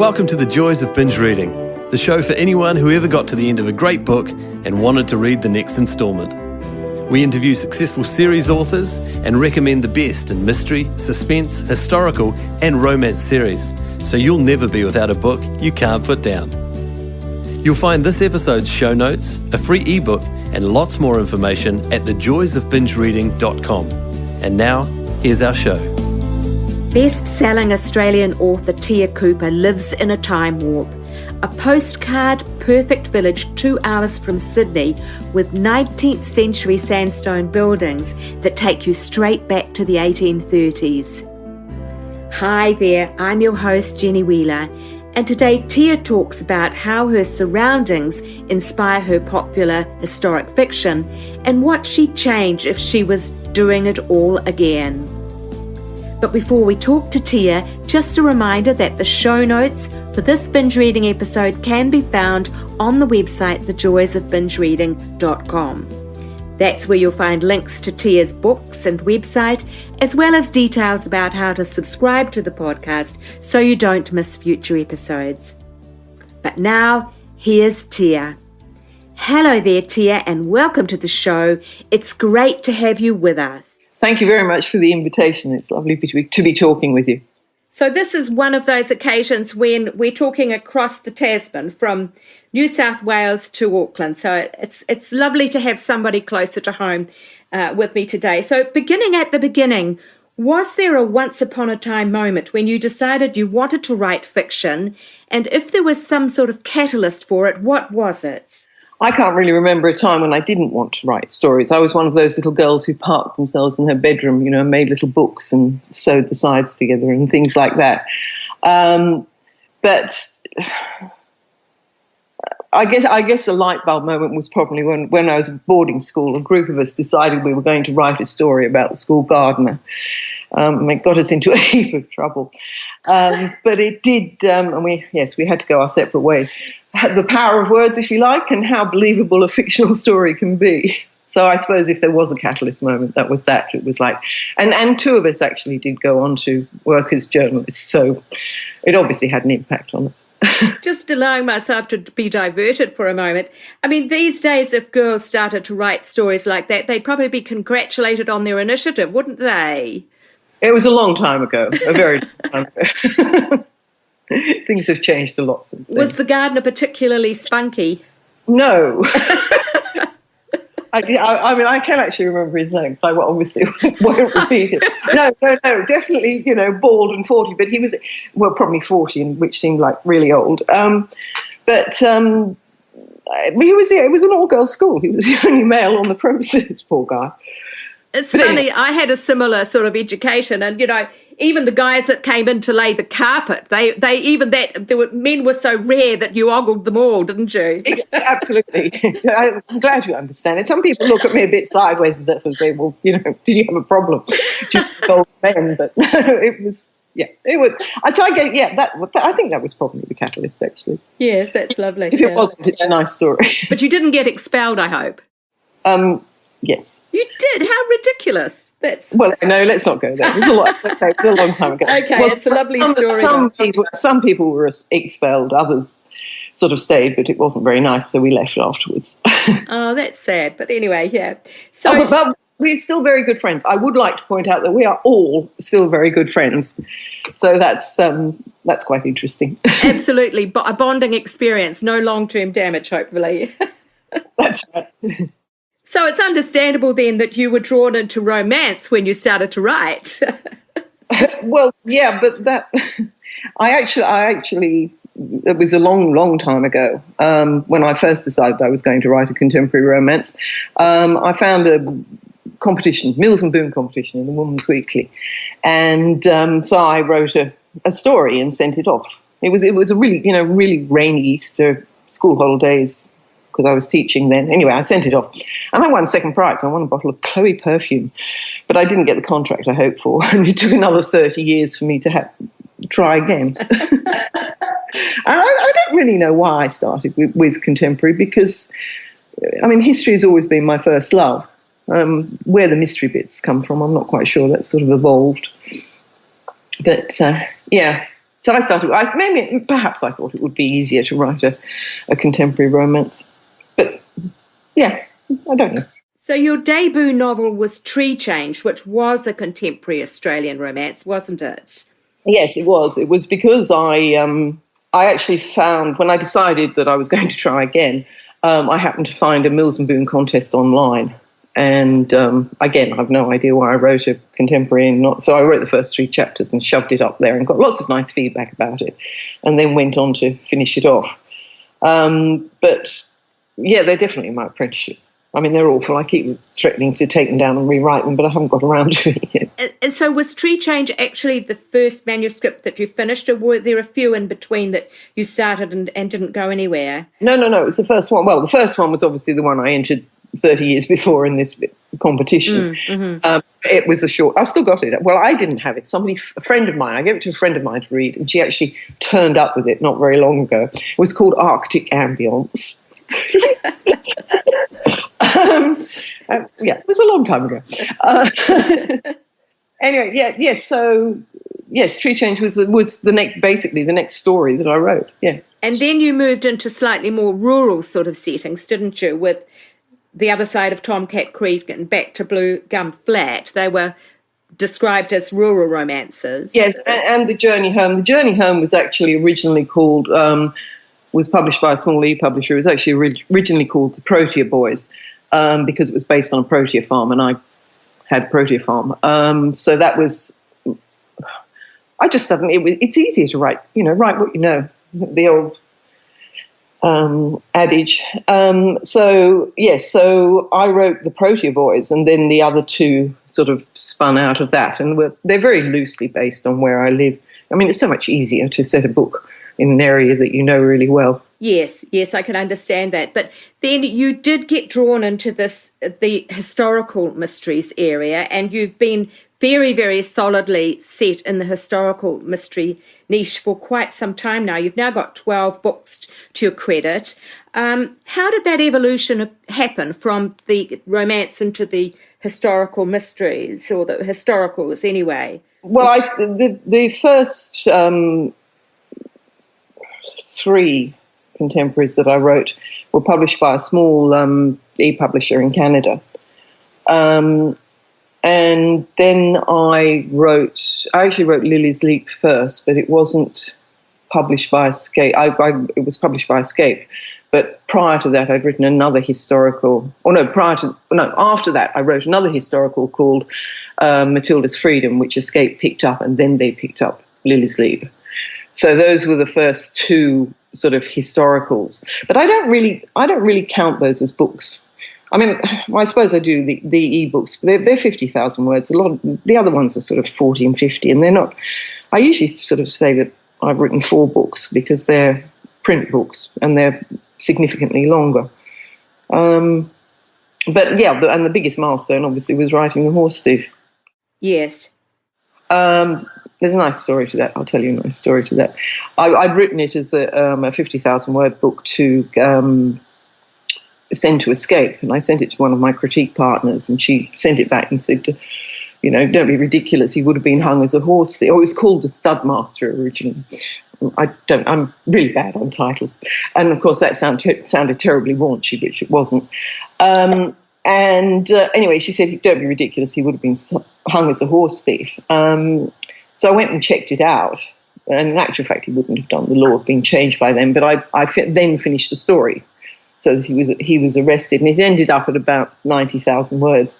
Welcome to The Joys of Binge Reading, the show for anyone who ever got to the end of a great book and wanted to read the next instalment. We interview successful series authors and recommend the best in mystery, suspense, historical and romance series, so you'll never be without a book you can't put down. You'll find this episode's show notes, a free ebook and lots more information at thejoysofbingereading.com. And now, here's our show. Best-selling Australian author Tia Cooper lives in a time warp. A postcard perfect village 2 hours from Sydney with 19th century sandstone buildings that take you straight back to the 1830s. Hi there, I'm your host Jenny Wheeler, and today Tia talks about how her surroundings inspire her popular historic fiction and what she'd change if she was doing it all again. But before we talk to Tia, just a reminder that the show notes for this binge reading episode can be found on the website thejoysofbingereading.com. That's where you'll find links to Tia's books and website, as well as details about how to subscribe to the podcast so you don't miss future episodes. But now, here's Tia. Hello there, Tia, and welcome to the show. It's great to have you with us. Thank you very much for the invitation. It's lovely to be talking with you. So this is one of those occasions when we're talking across the Tasman from New South Wales to Auckland. So it's lovely to have somebody closer to home with me today. So beginning at the beginning, was there a once upon a time moment when you decided you wanted to write fiction? And if there was some sort of catalyst for it, what was it? I can't really remember a time when I didn't want to write stories. I was one of those little girls who parked themselves in her bedroom, and made little books and sewed the sides together and things like that. But I guess a light bulb moment was probably when I was at boarding school. A group of us decided we were going to write a story about the school gardener. It got us into a heap of trouble. But it did, and we had to go our separate ways. The power of words, if you like, and how believable a fictional story can be. So I suppose if there was a catalyst moment, that was that. It was like, and two of us actually did go on to work as journalists, so it obviously had an impact on us. Just allowing myself to be diverted for a moment. I mean, these days, if girls started to write stories like that, they'd probably be congratulated on their initiative, wouldn't they? It was a long time ago, a very long time ago. Things have changed a lot since then. Was the gardener particularly spunky? No. I can actually remember his name, but I obviously won't repeat it. No, definitely, bald and 40, but he was, probably 40, which seemed like really old. It was an all-girls school. He was the only male on the premises, poor guy. It's funny, I had a similar sort of education, and, even the guys that came in to lay the carpet, men were so rare that you ogled them all, didn't you? Absolutely. So I'm glad you understand it. Some people look at me a bit sideways and say, well, did you have a problem? Do you old men? But no, it was, it was. So I think that was probably the catalyst, actually. Yes, that's lovely. If it wasn't, it's a nice story. But you didn't get expelled, I hope. Yes. You did? How ridiculous. Well, no, let's not go there. It was a long time ago. Okay, it's a lovely story. Some people were expelled, others sort of stayed, but it wasn't very nice, so we left afterwards. Oh, that's sad. But anyway, yeah. So, but we're still very good friends. I would like to point out that we are all still very good friends. So that's quite interesting. Absolutely. But a bonding experience, no long-term damage, hopefully. That's right. So it's understandable then that you were drawn into romance when you started to write. Well, yeah, but that I actually it was a long, long time ago when I first decided I was going to write a contemporary romance. I found a competition, Mills and Boon competition in the Woman's Weekly, and so I wrote a story and sent it off. It was a really rainy Easter, school holidays, because I was teaching then. Anyway, I sent it off. And I won second prize. I won a bottle of Chloe perfume. But I didn't get the contract I hoped for. And it took another 30 years for me to try again. And I don't really know why I started with contemporary because, history has always been my first love. Where the mystery bits come from, I'm not quite sure. That's sort of evolved. But, So I started, perhaps I thought it would be easier to write a contemporary romance. But, yeah, I don't know. So your debut novel was Tree Change, which was a contemporary Australian romance, wasn't it? Yes, it was. It was because I actually found, when I decided that I was going to try again, I happened to find a Mills and Boon contest online. And again, I've no idea why I wrote a contemporary and not. So I wrote the first 3 chapters and shoved it up there and got lots of nice feedback about it, and then went on to finish it off. But yeah, they're definitely my apprenticeship. I mean, they're awful. I keep threatening to take them down and rewrite them, but I haven't got around to it yet. And so was Tree Change actually the first manuscript that you finished, or were there a few in between that you started and didn't go anywhere? No, it was the first one. Well, the first one was obviously the one I entered 30 years before in this competition. It was a short. I've still got it. Well, I didn't have it. A friend of mine, I gave it to a friend of mine to read, and she actually turned up with it not very long ago. It was called Arctic Ambience. Yeah, it was a long time ago. Anyway, So yes, Tree Change was basically the next story that I wrote. Yeah, and then you moved into slightly more rural sort of settings, didn't you? With The Other Side of Tomcat Creek and Back to Blue Gum Flat, they were described as rural romances. Yes, and The Journey Home. The Journey Home was actually originally called. Was published by a small e-publisher. It was actually originally called The Protea Boys because it was based on a protea farm, and I had protea farm. So that was. I just suddenly it's easier to write. Write what you know. The old adage. So I wrote The Protea Boys, and then the other 2 sort of spun out of that, and they're very loosely based on where I live. I mean, it's so much easier to set a book in an area that you know really well. Yes, I can understand that. But then you did get drawn into the historical mysteries area, and you've been very, very solidly set in the historical mystery niche for quite some time now. You've now got 12 books to your credit. How did that evolution happen from the romance into the historical mysteries, or the historicals anyway? Well, the first 3 contemporaries that I wrote were published by a small e-publisher in Canada. And then I actually wrote Lily's Leap first, but it wasn't published by Escape. It was published by Escape. But prior to that, I'd written another historical. After that, I wrote another historical called Matilda's Freedom, which Escape picked up, and then they picked up Lily's Leap. So those were the first 2 sort of historicals. But I don't really count those as books. I mean, I suppose I do the e-books. They're 50,000 words. A lot of the other ones are sort of 40 and 50, and they're not. I usually sort of say that I've written 4 books because they're print books and they're significantly longer. But yeah, and the biggest milestone obviously was writing The Horse Thief. Yes. There's a nice story to that. I'll tell you a nice story to that. I'd written it as a 50,000-word book to send to Escape, and I sent it to one of my critique partners, and she sent it back and said, don't be ridiculous, he would have been hung as a horse thief. Or it was called a Studmaster originally. I'm really bad on titles. And of course that sounded terribly raunchy, which it wasn't. Anyway, she said, don't be ridiculous, he would have been hung as a horse thief. So I went and checked it out, and in actual fact he wouldn't have done. The law had been changed by then, but I then finished the story. So that he was arrested, and it ended up at about 90,000 words.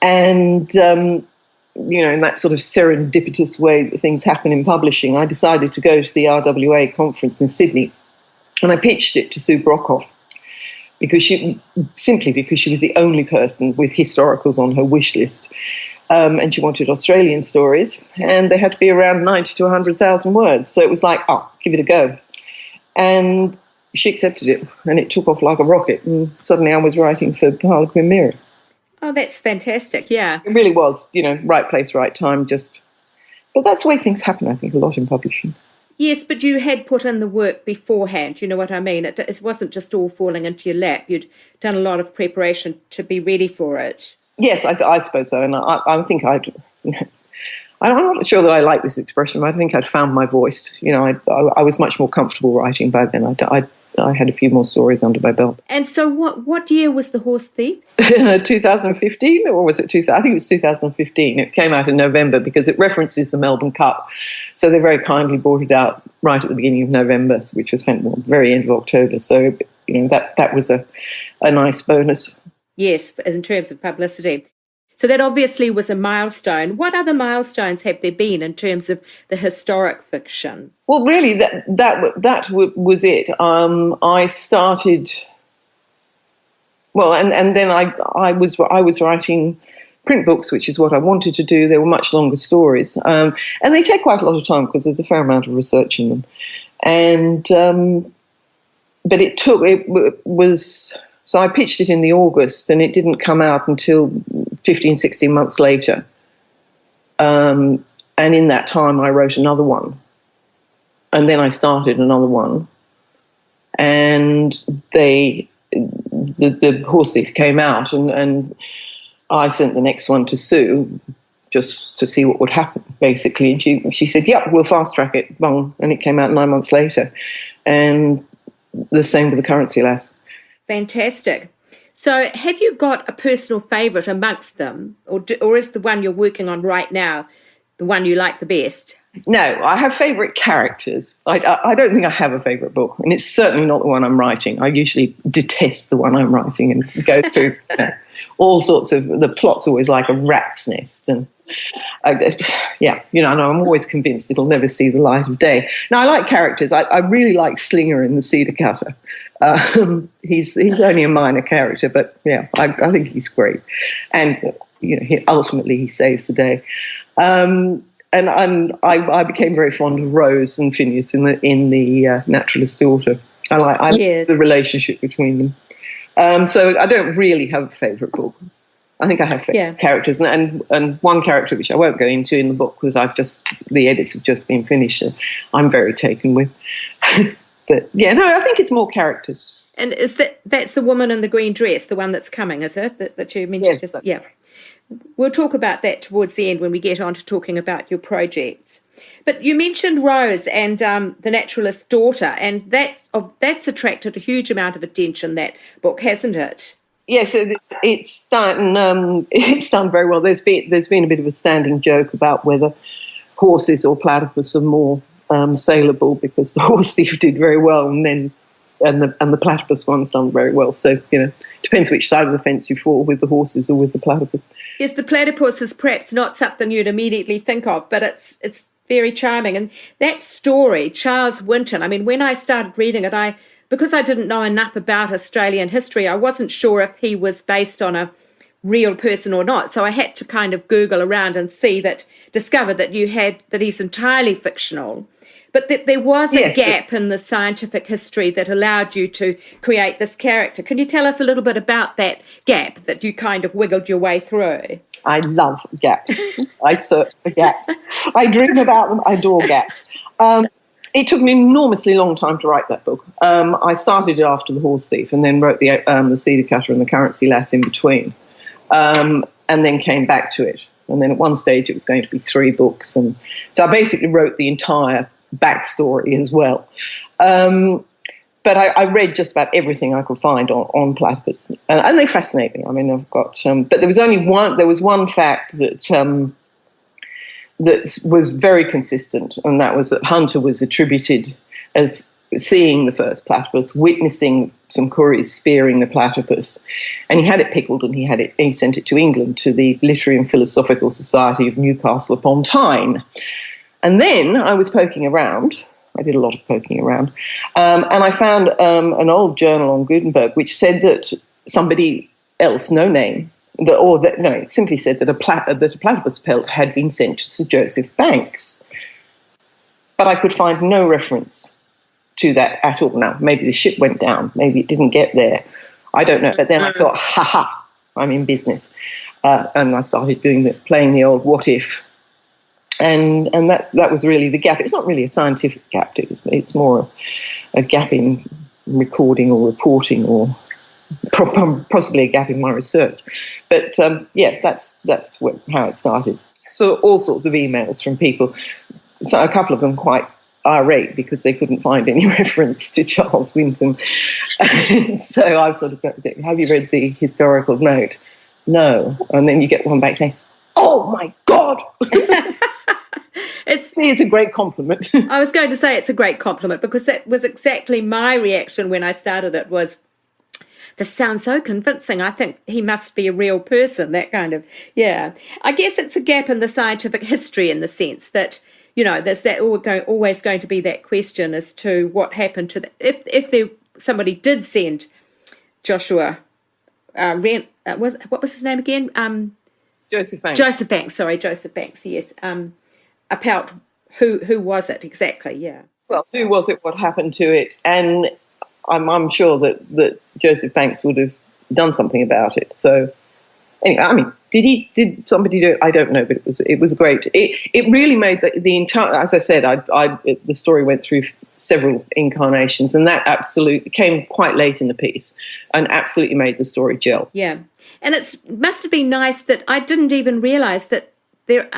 And, in that sort of serendipitous way that things happen in publishing, I decided to go to the RWA conference in Sydney, and I pitched it to Sue Brockhoff, because she was the only person with historicals on her wish list. And she wanted Australian stories, and they had to be around 90 to 100,000 words. So it was like, give it a go. And she accepted it, and it took off like a rocket, and suddenly I was writing for Harlequin Mirror. Oh, that's fantastic, yeah. It really was, right place, right time, but that's the way things happen, I think, a lot in publishing. Yes, but you had put in the work beforehand, you know what I mean? It wasn't just all falling into your lap. You'd done a lot of preparation to be ready for it. Yes, I suppose so, and I think I'm not sure that I like this expression, but I think I'd found my voice. I was much more comfortable writing by then. I had a few more stories under my belt. And so what year was The Horse Thief? 2015, or was it 2000? I think it was 2015. It came out in November because it references the Melbourne Cup. So they very kindly brought it out right at the beginning of November, which was very end of October. So, that was a nice bonus. Yes, in terms of publicity. So that obviously was a milestone. What other milestones have there been in terms of the historic fiction? Well, really, that was it. I started. Well, and then I was writing print books, which is what I wanted to do. They were much longer stories, and they take quite a lot of time because there's a fair amount of research in them. And but it was. So I pitched it in the August, and it didn't come out until 15, 16 months later. And in that time, I wrote another one. And then I started another one. And the Horse Thief came out, and I sent the next one to Sue just to see what would happen, basically. And she said, yep, we'll fast-track it. Bong. And it came out 9 months later. And the same with The Currency Lass. Fantastic. So have you got a personal favourite amongst them, or is the one you're working on right now the one you like the best? No, I have favourite characters. I don't think I have a favourite book, and it's certainly not the one I'm writing. I usually detest the one I'm writing and go through all sorts of, the plot's always like a rat's nest. And I'm always convinced it'll never see the light of day. Now, I like characters. I really like Slinger in The Cedar Cutter. He's only a minor character, but yeah, I think he's great. And, ultimately he saves the day. And I became very fond of Rose and Phineas in the Naturalist daughter. I like the relationship between them. So I don't really have a favourite book. I think I have characters, and one character which I won't go into in the book because the edits have just been finished. I'm very taken with. But I think it's more characters. And that's the woman in the green dress, the one that's coming, is it? That you mentioned? Yes. We'll talk about that towards the end when we get on to talking about your projects. But you mentioned Rose and the Naturalist's daughter, and that's attracted a huge amount of attention, that book, hasn't it? Yes, it's done very well. There's been a bit of a standing joke about whether horses or platypus are more saleable, because the Horse Thief did very well, and the platypus one's done very well. So depends which side of the fence you fall, with the horses or with the platypus. Yes, the platypus is perhaps not something you'd immediately think of, but it's very charming. And that story, Charles Winton, I mean, when I started reading it, because I didn't know enough about Australian history, I wasn't sure if he was based on a real person or not. So I had to kind of Google around and discover that he's entirely fictional. But that there was a gap in the scientific history that allowed you to create this character. Can you tell us a little bit about that gap that you kind of wiggled your way through? I love gaps. I search for gaps. I dream about them. I adore gaps. It took me an enormously long time to write that book. I started it after The Horse Thief, and then wrote the Cedar Cutter and the Currency Lass in between, and then came back to it. And then at one stage it was going to be 3 books. And so I basically wrote the entire backstory as well. But I read just about everything I could find on platypus, and they fascinate me. I mean, I've got, but there was one fact that was very consistent, and that was that Hunter was attributed as seeing the first platypus, witnessing some Kuris spearing the platypus, and he had it pickled, and he sent it to England, to the Literary and Philosophical Society of Newcastle upon Tyne. And then I was poking around. I did a lot of poking around. And I found an old journal on Gutenberg which said that somebody else, no name, it simply said that a platypus pelt had been sent to Sir Joseph Banks. But I could find no reference to that at all. Now, maybe the ship went down. Maybe it didn't get there. I don't know. But then I thought, I'm in business. And I started playing the old what if. And that was really the gap. It's not really a scientific gap. It's more a gap in recording or reporting or possibly a gap in my research. But that's how it started. So all sorts of emails from people. So a couple of them quite irate because they couldn't find any reference to Charles Winton. So I've sort of got, have you read the historical note? No. And then you get one back saying, oh my God. It's a great compliment. I was going to say it's a great compliment, because that was exactly my reaction when I started it, was, this sounds so convincing. I think he must be a real person, that kind of, yeah. I guess it's a gap in the scientific history, in the sense that, you know, there's that always going to be that question as to what happened to if somebody did send Joshua what was his name again? Joseph Banks. Joseph Banks, yes. A pelt. Who was it exactly? Yeah. Well, who was it? What happened to it? And I'm sure that Joseph Banks would have done something about it. So anyway, I mean, did somebody do it? I don't know, but it was great. It really made the entire. As I said, the story went through several incarnations, and that absolutely came quite late in the piece, and absolutely made the story gel. Yeah, and it must have been nice that I didn't even realise that there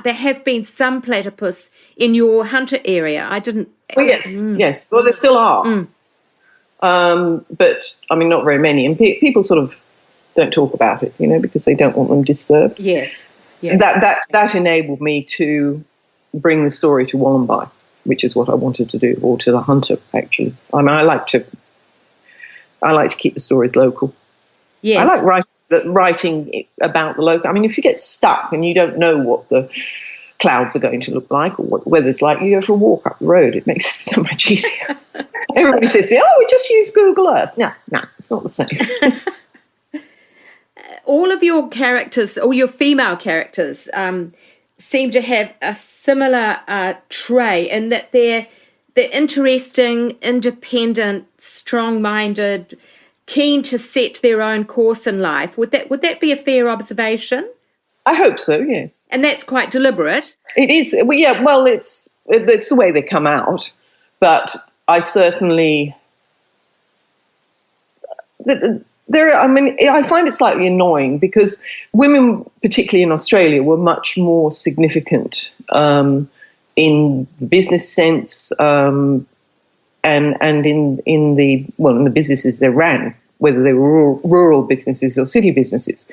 have been some platypus in your hunter area. I didn't. Oh, yes. Well, there still are. But I mean, not very many, and people sort of don't talk about it, you know, because they don't want them disturbed. Yes. That enabled me to bring the story to Wollombi, which is what I wanted to do, or to the hunter, actually. I mean, I like to keep the stories local. Yes. I like writing about the local. I mean, if you get stuck and you don't know what the clouds are going to look like or what the weather's like, you go for a walk up the road. It makes it so much easier. Everybody says to me, we just use Google Earth. No, it's not the same. All of your characters, all your female characters, seem to have a similar trait in that they're interesting, independent, strong-minded, keen to set their own course in life. Would that be a fair observation? I hope so, yes. And that's quite deliberate. It is. Well, yeah. Well, it's the way they come out, but I certainly. I find it slightly annoying because women, particularly in Australia, were much more significant in the business sense and in the businesses they ran, whether they were rural businesses or city businesses.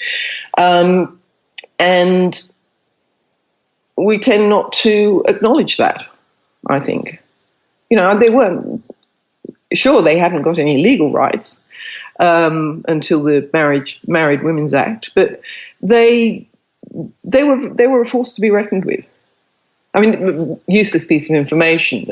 And we tend not to acknowledge that, I think. You know, they weren't, sure, they hadn't got any legal rights until the Married Women's Act, but they were a force to be reckoned with. I mean, useless piece of information.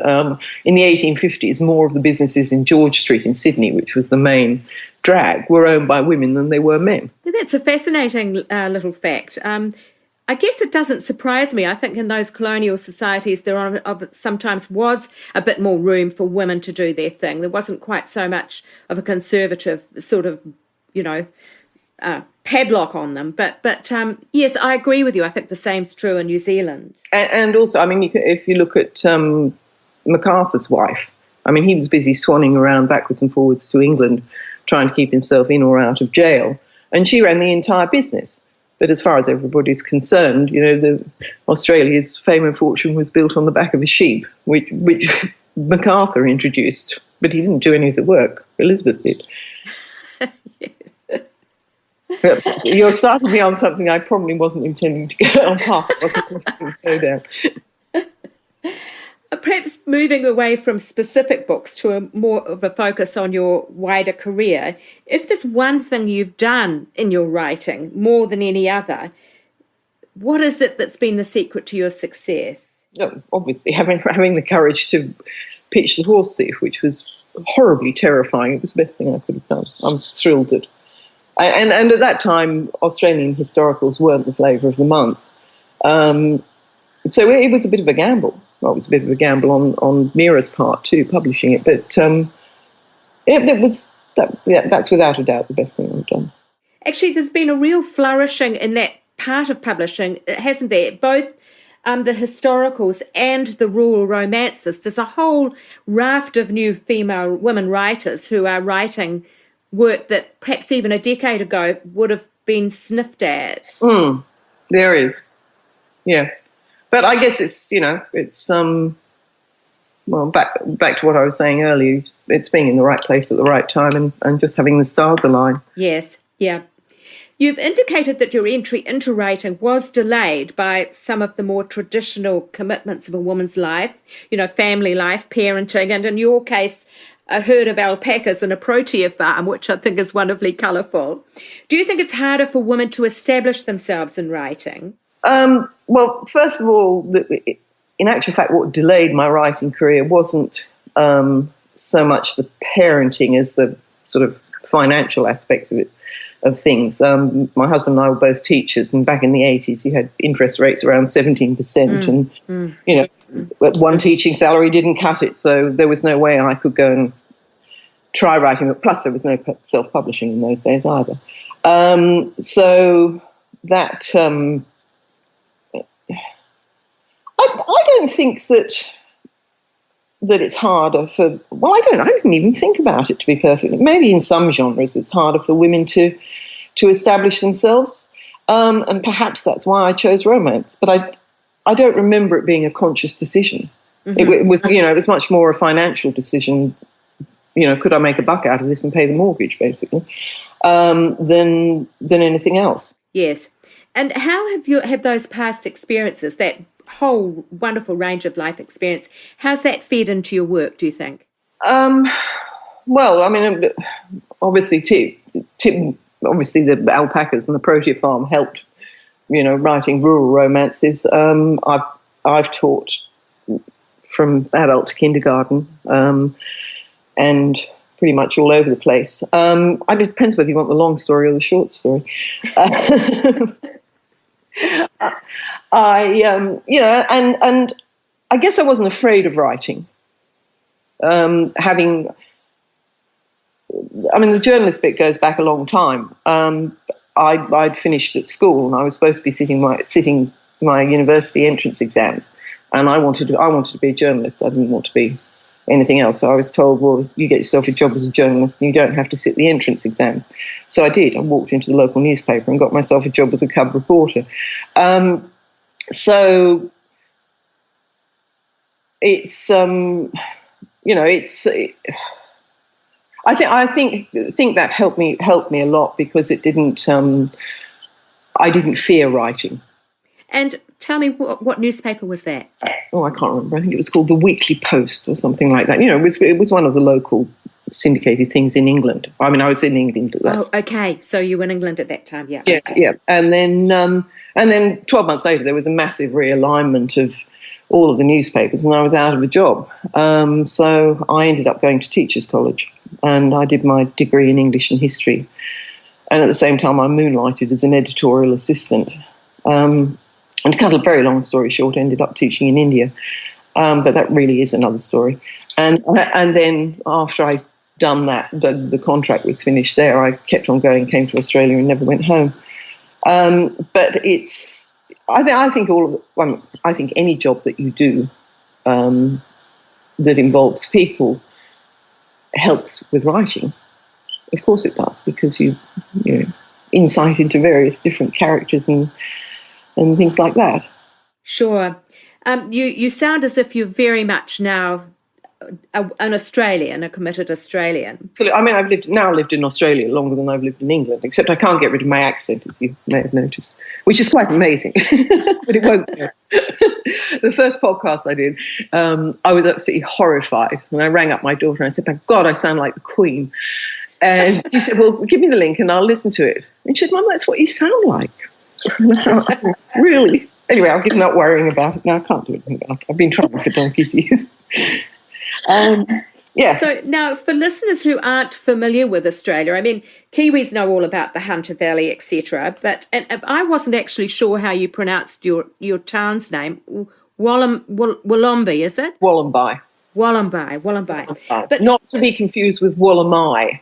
In the 1850s, more of the businesses in George Street in Sydney, which was the main drag, were owned by women than they were men. That's a fascinating little fact. I guess it doesn't surprise me. I think in those colonial societies, there sometimes was a bit more room for women to do their thing. There wasn't quite so much of a conservative sort of, padlock on them. But yes, I agree with you. I think the same's true in New Zealand. And also, I mean, if you look at MacArthur's wife, I mean, he was busy swanning around backwards and forwards to England, trying to keep himself in or out of jail, and she ran the entire business. But as far as everybody's concerned, Australia's fame and fortune was built on the back of a sheep, which MacArthur introduced, but he didn't do any of the work. Elizabeth did. Yes. You're starting me on something I probably wasn't intending to go on path. I wasn't intending to go down. Perhaps moving away from specific books to a more of a focus on your wider career, if there's one thing you've done in your writing more than any other, what is it that's been the secret to your success? Obviously, having the courage to pitch The Horse Thief, which was horribly terrifying. It was the best thing I could have done. I'm thrilled that. And at that time, Australian historicals weren't the flavour of the month. So it was a bit of a gamble. Well, it was a bit of a gamble on Mira's part too, publishing it. But that's without a doubt the best thing I've done. Actually, there's been a real flourishing in that part of publishing, hasn't there? Both the historicals and the rural romances. There's a whole raft of new female women writers who are writing work that perhaps even a decade ago would have been sniffed at. There is, yeah. But I guess it's, well, back to what I was saying earlier, it's being in the right place at the right time and just having the stars align. Yes, yeah. You've indicated that your entry into writing was delayed by some of the more traditional commitments of a woman's life, family life, parenting, and in your case, a herd of alpacas and a protea farm, which I think is wonderfully colourful. Do you think it's harder for women to establish themselves in writing? Well, first of all, in actual fact, what delayed my writing career wasn't so much the parenting as the sort of financial aspect of things. My husband and I were both teachers, and back in the 80s, you had interest rates around 17%, and one teaching salary didn't cut it, so there was no way I could go and try writing. Plus, there was no self-publishing in those days either. So that I don't think that it's harder for. Well, I didn't even think about it, to be perfect. Maybe in some genres, it's harder for women to establish themselves, and perhaps that's why I chose romance. But I don't remember it being a conscious decision. It was, it was much more a financial decision. Could I make a buck out of this and pay the mortgage, basically, than anything else. Yes. And how have those past experiences, that whole wonderful range of life experience, how's that fed into your work, do you think? Well, I mean, obviously, obviously the alpacas and the protea farm helped, writing rural romances. I've taught from adult to kindergarten, and pretty much all over the place. It depends whether you want the long story or the short story. And I guess I wasn't afraid of writing. The journalist bit goes back a long time. I'd finished at school and I was supposed to be sitting my university entrance exams, and I wanted to be a journalist. I didn't want to be anything else. So I was told, well, you get yourself a job as a journalist and you don't have to sit the entrance exams. So I did. I walked into the local newspaper and got myself a job as a cub reporter. So it's I think that helped me a lot, because it didn't. I didn't fear writing. And tell me, what newspaper was that? Oh, I can't remember. I think it was called the Weekly Post or something like that. It was one of the local syndicated things in England. I mean, I was in England. Oh, okay. So you were in England at that time, yeah. Yes, okay. Yeah. And then 12 months later, there was a massive realignment of all of the newspapers, and I was out of a job. So I ended up going to Teachers College, and I did my degree in English and history. And at the same time, I moonlighted as an editorial assistant. And to cut a very long story short, ended up teaching in India. But that really is another story. And then after I'd done that, the contract was finished there, I kept on going, came to Australia and never went home. But I think any job that you do that involves people helps with writing. Of course it does, because you insight into various different characters and things like that. Sure. You sound as if you're very much now an Australian, a committed Australian. So, I mean, I've lived in Australia longer than I've lived in England, except I can't get rid of my accent, as you may have noticed, which is quite amazing, but it won't go. The first podcast I did, I was absolutely horrified, and I rang up my daughter and I said, "My God, I sound like the Queen." And she said, "Well, give me the link and I'll listen to it." And she said, "Mum, that's what you sound like." And I thought, "Oh, really?" Anyway, I've given up worrying about it. No, I can't do anything about it. I've been trying for donkey's years. Yeah. So now, for listeners who aren't familiar with Australia, I mean, Kiwis know all about the Hunter Valley, etc. But I wasn't actually sure how you pronounced your town's name. Wollombi, is it? Wollombi. Wollombi. But not to be confused with Wollombi.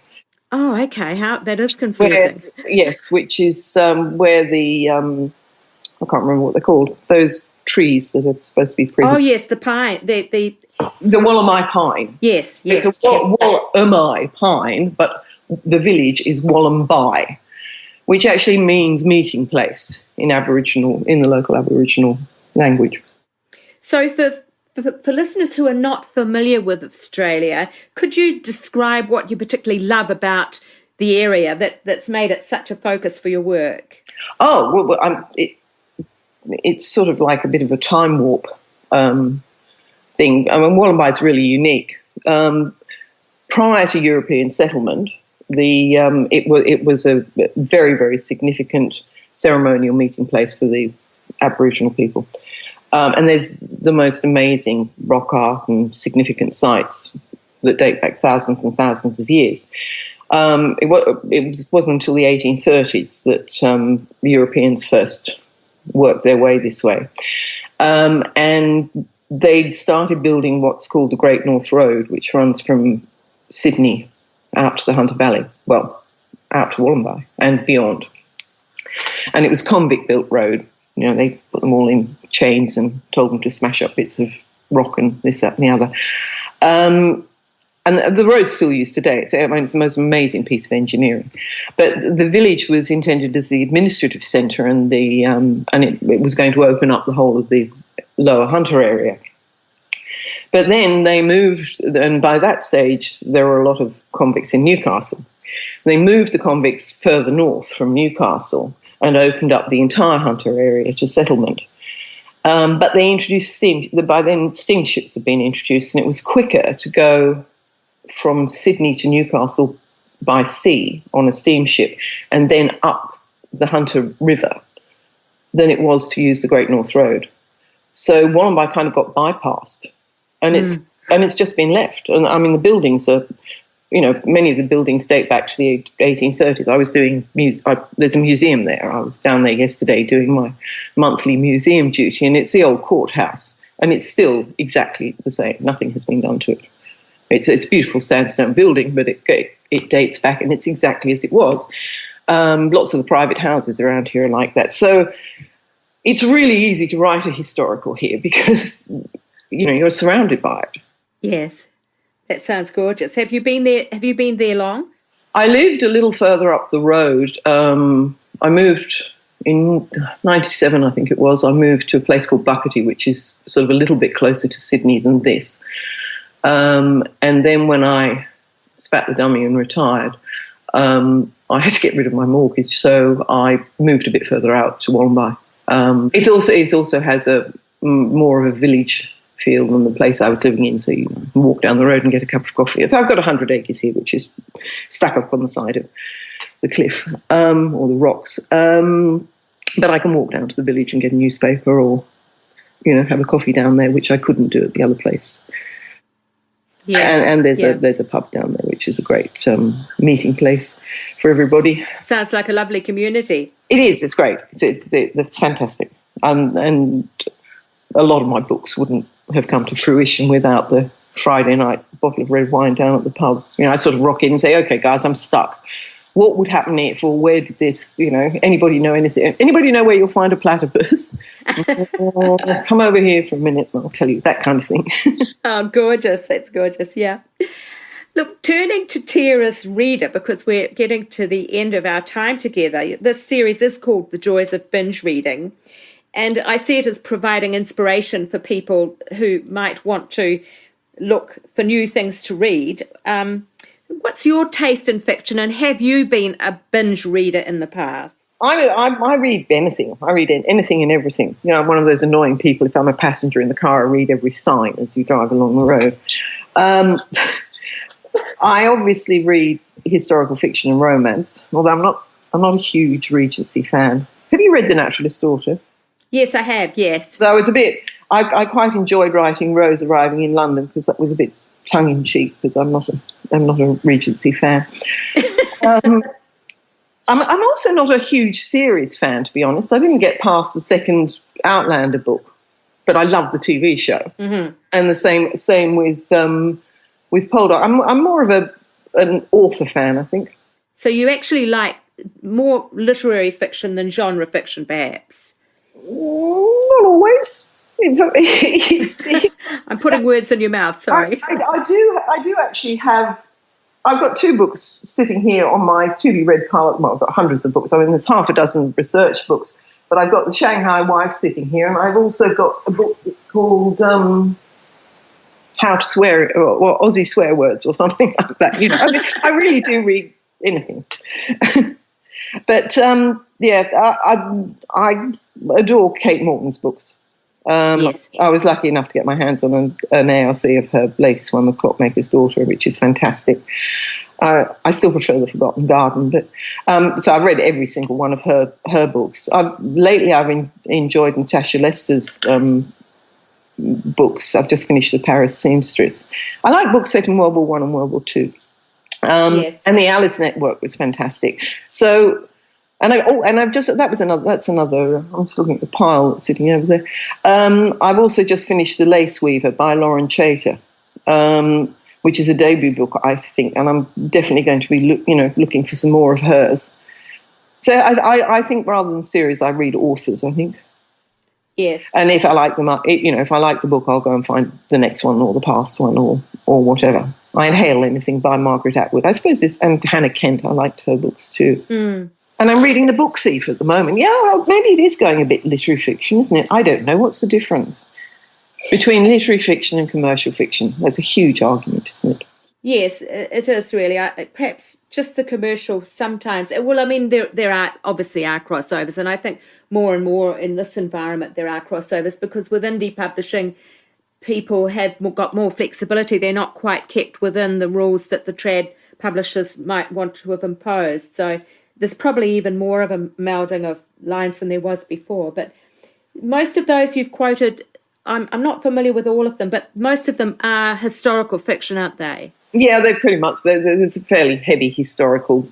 Oh, okay. That is confusing. Which is where the I can't remember what they're called. Those trees that are supposed to be prehistoric. Oh yes, the pine. The Wollombi pine. Yes. It's a Wollombi pine, but the village is Wollombi, which actually means meeting place in the local Aboriginal language. So for listeners who are not familiar with Australia, could you describe what you particularly love about the area that's made it such a focus for your work? Oh, well, it's sort of like a bit of a time warp thing. I mean, Wollombi is really unique. Prior to European settlement, it was a very, very significant ceremonial meeting place for the Aboriginal people. And there's the most amazing rock art and significant sites that date back thousands and thousands of years. It wasn't until the 1830s that the Europeans first worked their way this way. And they started building what's called the Great North Road, which runs from Sydney out to the Hunter Valley, well, out to Wollombi and beyond. And it was convict-built road. You know, they put them all in chains and told them to smash up bits of rock and this, that, and the other. And the road's still used today. It's the most amazing piece of engineering. But the village was intended as the administrative centre, and it was going to open up the whole of the lower Hunter area. But then they moved, and by that stage there were a lot of convicts in Newcastle. They moved the convicts further north from Newcastle and opened up the entire Hunter area to settlement. But they introduced by then steamships had been introduced, and it was quicker to go from Sydney to Newcastle by sea on a steamship and then up the Hunter River than it was to use the Great North Road. So Wollombi kind of got bypassed, and it's just been left. And I mean, the buildings are, many of the buildings date back to the 1830s. I was doing there's a museum there. I was down there yesterday doing my monthly museum duty, and it's the old courthouse, and it's still exactly the same. Nothing has been done to it. It's a beautiful sandstone building, but it dates back, and it's exactly as it was. Lots of the private houses around here are like that. So it's really easy to write a historical here because, you're surrounded by it. Yes, that sounds gorgeous. Have you been there long? I lived a little further up the road. I moved in 97, I think it was. I moved to a place called Buckety, which is sort of a little bit closer to Sydney than this. And then when I spat the dummy and retired, I had to get rid of my mortgage, so I moved a bit further out to Wollombi. It also has a more of a village feel than the place I was living in, so you can walk down the road and get a cup of coffee. So I've got 100 acres here, which is stuck up on the side of the cliff or the rocks. But I can walk down to the village and get a newspaper or, have a coffee down there, which I couldn't do at the other place. Yes. And there's a pub down there, which is a great meeting place for everybody. Sounds like a lovely community. It is. It's great. It's fantastic. And a lot of my books wouldn't have come to fruition without the Friday night bottle of red wine down at the pub. I sort of rock in and say, "Okay, guys, I'm stuck. What would happen if, or where did this? Anybody know anything? Anybody know where you'll find a platypus? Come over here for a minute, and I'll tell you," that kind of thing. Oh, gorgeous! That's gorgeous. Yeah. Look, turning to Tara's reader, because we're getting to the end of our time together. This series is called "The Joys of Binge Reading," and I see it as providing inspiration for people who might want to look for new things to read. What's your taste in fiction, and have you been a binge reader in the past? I read anything. I read anything and everything. I'm one of those annoying people. If I'm a passenger in the car, I read every sign as you drive along the road. I obviously read historical fiction and romance, although I'm not a huge Regency fan. Have you read The Naturalist daughter? Yes, I have. Yes. So I quite enjoyed writing Rose Arriving in London because that was a bit tongue in cheek because I'm not a Regency fan. I'm also not a huge series fan, to be honest. I didn't get past the second Outlander book, but I love the TV show. Mm-hmm. And the same with Poldark. I'm more of an author fan, I think. So you actually like more literary fiction than genre fiction, perhaps? Not always. I'm putting words in your mouth. Sorry. I do actually have I've got 2 books sitting here on my to-be-read pile. Well, I've got hundreds of books. I mean, there's half a dozen research books. But I've got The Shanghai Wife sitting here, and I've also got a book that's called How to Swear, or Aussie Swear Words, or something like that. You know, I mean, I really do read anything. But, I adore Kate Morton's books. Yes. I was lucky enough to get my hands on an ARC of her latest one, The Clockmaker's Daughter, which is fantastic. I still prefer The Forgotten Garden, but so I've read every single one of her books. Lately I've enjoyed Natasha Lester's books. I've just finished The Paris Seamstress. I like books set in World War I and World War II. Yes. And the Alice Network was fantastic. So, that's another. I'm just looking at the pile that's sitting over there. I've also just finished The Lace Weaver by Lauren Chater, which is a debut book, I think, and I'm definitely going to be looking for some more of hers. So I think rather than series, I read authors, I think. Yes. And if I like them, if I like the book, I'll go and find the next one or the past one or whatever. I inhale anything by Margaret Atwood. I suppose and Hannah Kent, I liked her books too. Mm. And I'm reading The Book Thief at the moment. Yeah, well, maybe it is going a bit literary fiction, isn't it? I don't know. What's the difference between literary fiction and commercial fiction? There's a huge argument, isn't it? Yes, it is really. Perhaps just the commercial sometimes. Well, I mean, there are obviously crossovers, and I think more and more in this environment there are crossovers because with indie publishing, people have got more flexibility. They're not quite kept within the rules that the trad publishers might want to have imposed. So there's probably even more of a melding of lines than there was before. But most of those you've quoted, I'm not familiar with all of them, but most of them are historical fiction, aren't they? Yeah, they're pretty much. There's a fairly heavy historical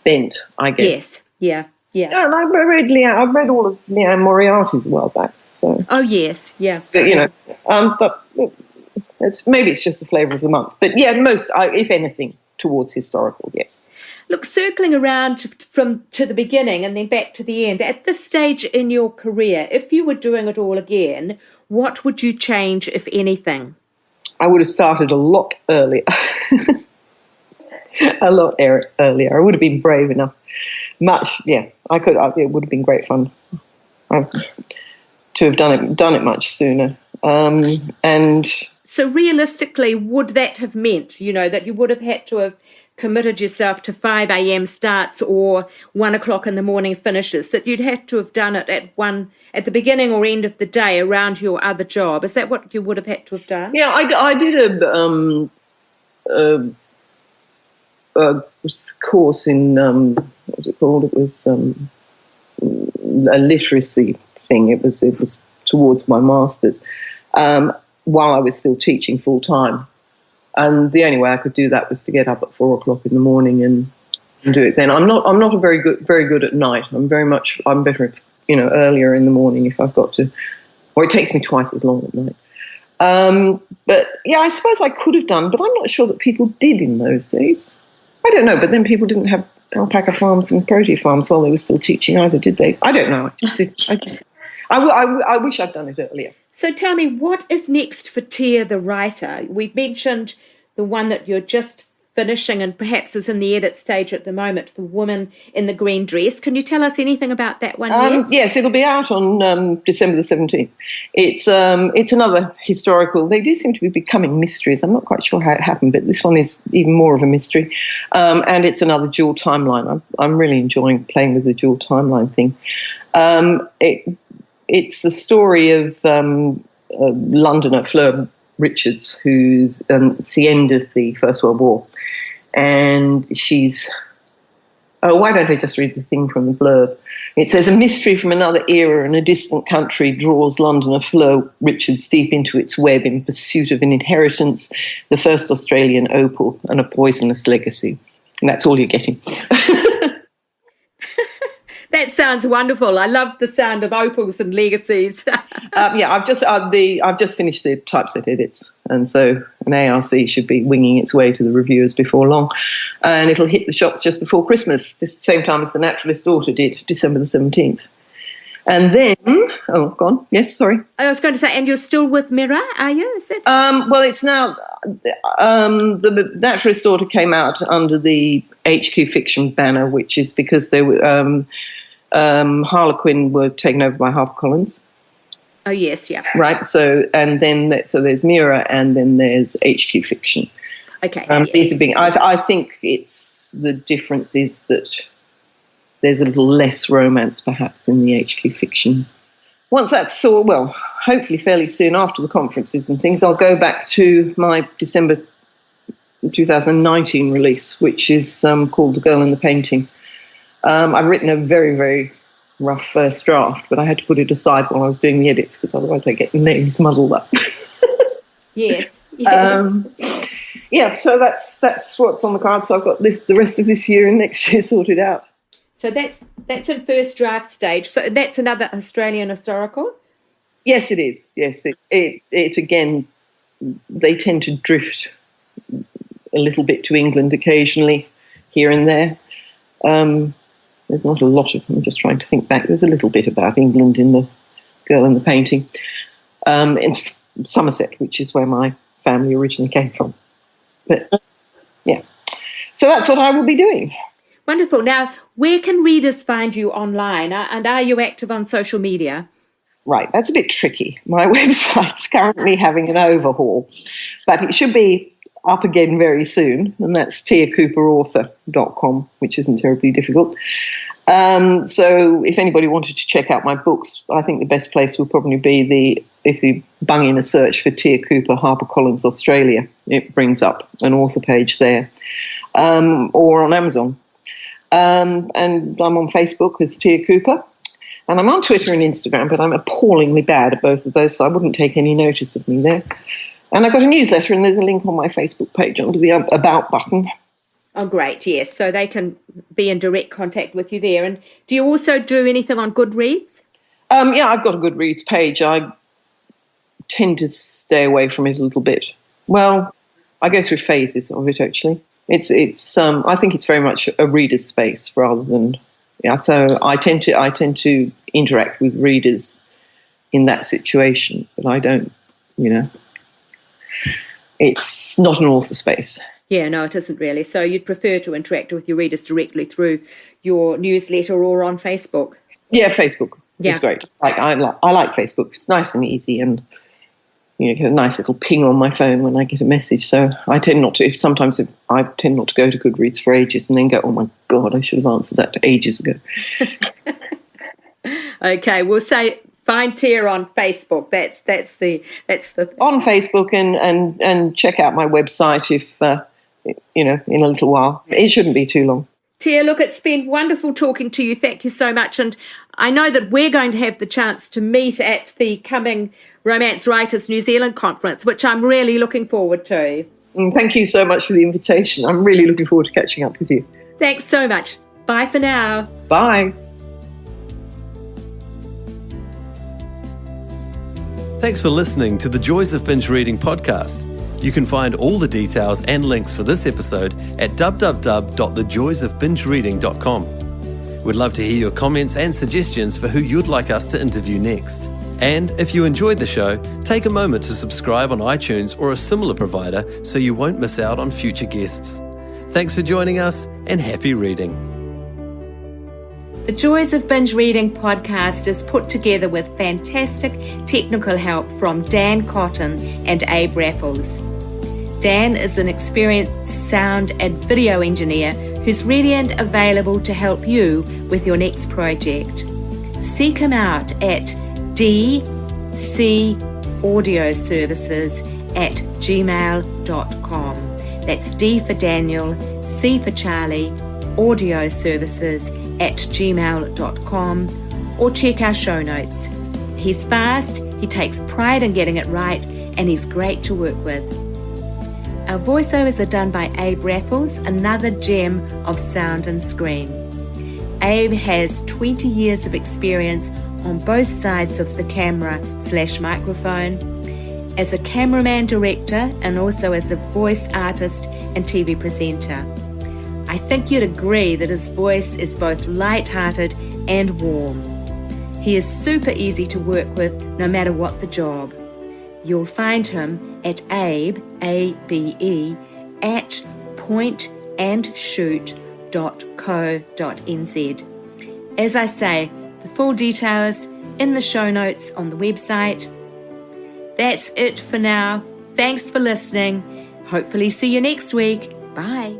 bent, I guess. Yes, yeah. And I've read all of Leanne Moriarty's a while back. So. Oh yes, yeah. But, but it's just the flavour of the month. But yeah, most, if anything, towards historical, yes. Look, circling around to the beginning and then back to the end, at this stage in your career, if you were doing it all again, what would you change, if anything? I would have started a lot earlier. A lot earlier. I would have been brave enough. I could. It would have been great fun to have done it much sooner. And so realistically, would that have meant, that you would have had to have committed yourself to 5 a.m. starts or 1 o'clock in the morning finishes, that you'd have to have done it at the beginning or end of the day around your other job? Is that what you would have had to have done? Yeah, I did a course in, what was it called? It was a literacy thing. It was towards my master's while I was still teaching full time. And the only way I could do that was to get up at 4 o'clock in the morning and do it then. I'm not a very good at night. I'm better earlier in the morning if I've got to, or it takes me twice as long at night. But yeah, I suppose I could have done, but I'm not sure that people did in those days. I don't know, but then people didn't have alpaca farms and protea farms while they were still teaching either, did they? I don't know. I wish I'd done it earlier. So tell me, what is next for Tia the writer? We've mentioned the one that you're just finishing and perhaps is in the edit stage at the moment, The Woman in the Green Dress. Can you tell us anything about that one yet? Yes, it'll be out on December the 17th. It's another historical. They do seem to be becoming mysteries. I'm not quite sure how it happened, but this one is even more of a mystery. And it's another dual timeline. I'm really enjoying playing with the dual timeline thing. It's the story of Londoner Fleur Richards, who's it's the end of the First World War, and she's. Oh, why don't I just read the thing from the blurb? It says, a mystery from another era and a distant country draws Londoner Fleur Richards deep into its web in pursuit of an inheritance, the first Australian opal, and a poisonous legacy. And that's all you're getting. That sounds wonderful. I love the sound of opals and legacies. I've just finished the typeset edits, and so an ARC should be winging its way to the reviewers before long, and it'll hit the shops just before Christmas, the same time as the Naturalist Daughter did, December the 17th. And then, oh, go on. Yes, sorry. I was going to say, and you're still with Mirror, are you? Is it? Well, it's now, the Naturalist order came out under the HQ Fiction banner, which is because they were, Harlequin were taken over by HarperCollins. Oh, yes, yeah. Right, so there's Mirror and then there's HQ Fiction. Okay, yes. yes. I think the difference is that there's a little less romance perhaps in the HQ Fiction. Once that's all, well, hopefully fairly soon after the conferences and things, I'll go back to my December 2019 release, which is called The Girl in the Painting. I've written a very, very rough first draft, but I had to put it aside while I was doing the edits because otherwise I get the names muddled up. Yes. Yeah, so that's what's on the card. So I've got the rest of this year and next year sorted out. So that's in first draft stage. So that's another Australian historical? Yes, it is. Yes, it again, they tend to drift a little bit to England occasionally, here and there. There's not a lot of them. I'm just trying to think back. There's a little bit about England in The Girl in the Painting. In Somerset, which is where my family originally came from. But, yeah. So that's what I will be doing. Wonderful. Now, where can readers find you online? And are you active on social media? Right, that's a bit tricky. My website's currently having an overhaul, but it should be up again very soon, and that's tiacooperauthor.com, which isn't terribly difficult. So if anybody wanted to check out my books, I think the best place would probably be if you bung in a search for Tia Cooper, HarperCollins Australia, it brings up an author page there, or on Amazon. And I'm on Facebook as Tia Cooper, and I'm on Twitter and Instagram, but I'm appallingly bad at both of those, so I wouldn't take any notice of me there. And I've got a newsletter, and there's a link on my Facebook page under the About button. Oh, great, yes. So they can be in direct contact with you there. And do you also do anything on Goodreads? Yeah, I've got a Goodreads page. I tend to stay away from it a little bit. Well, I go through phases of it, actually. It's I think it's very much a reader's space rather than... Yeah, so I tend to interact with readers in that situation, but I don't, it's not an author space. Yeah, no, it isn't really. So you'd prefer to interact with your readers directly through your newsletter or on Facebook? Yeah, Facebook is great. I like Facebook. It's nice and easy, and get a nice little ping on my phone when I get a message. So I tend not to. I tend not to go to Goodreads for ages and then go, oh my God, I should have answered that ages ago. Okay, we'll say find Tia on Facebook. That's the on Facebook and check out my website if in a little while. It shouldn't be too long. Tia, look, it's been wonderful talking to you. Thank you so much. And I know that we're going to have the chance to meet at the coming Romance Writers New Zealand conference, which I'm really looking forward to. Thank you so much for the invitation. I'm really looking forward to catching up with you. Thanks so much. Bye for now. Bye. Thanks for listening to the Joys of Binge Reading podcast. You can find all the details and links for this episode at www.thejoysofbingereading.com. We'd love to hear your comments and suggestions for who you'd like us to interview next. And if you enjoyed the show, take a moment to subscribe on iTunes or a similar provider so you won't miss out on future guests. Thanks for joining us, and happy reading. The Joys of Binge Reading podcast is put together with fantastic technical help from Dan Cotton and Abe Raffles. Dan is an experienced sound and video engineer who's ready and available to help you with your next project. Seek him out at dcaudioservices@gmail.com. That's D for Daniel, C for Charlie, audioservices@gmail.com, or check our show notes. He's fast, he takes pride in getting it right, and he's great to work with. Our voiceovers are done by Abe Raffles, another gem of sound and screen. Abe has 20 years of experience on both sides of the camera/microphone, as a cameraman director and also as a voice artist and TV presenter. I think you'd agree that his voice is both light-hearted and warm. He is super easy to work with no matter what the job. You'll find him at Abe, A-B-E, at pointandshoot.co.nz. As I say, the full details in the show notes on the website. That's it for now. Thanks for listening. Hopefully see you next week. Bye.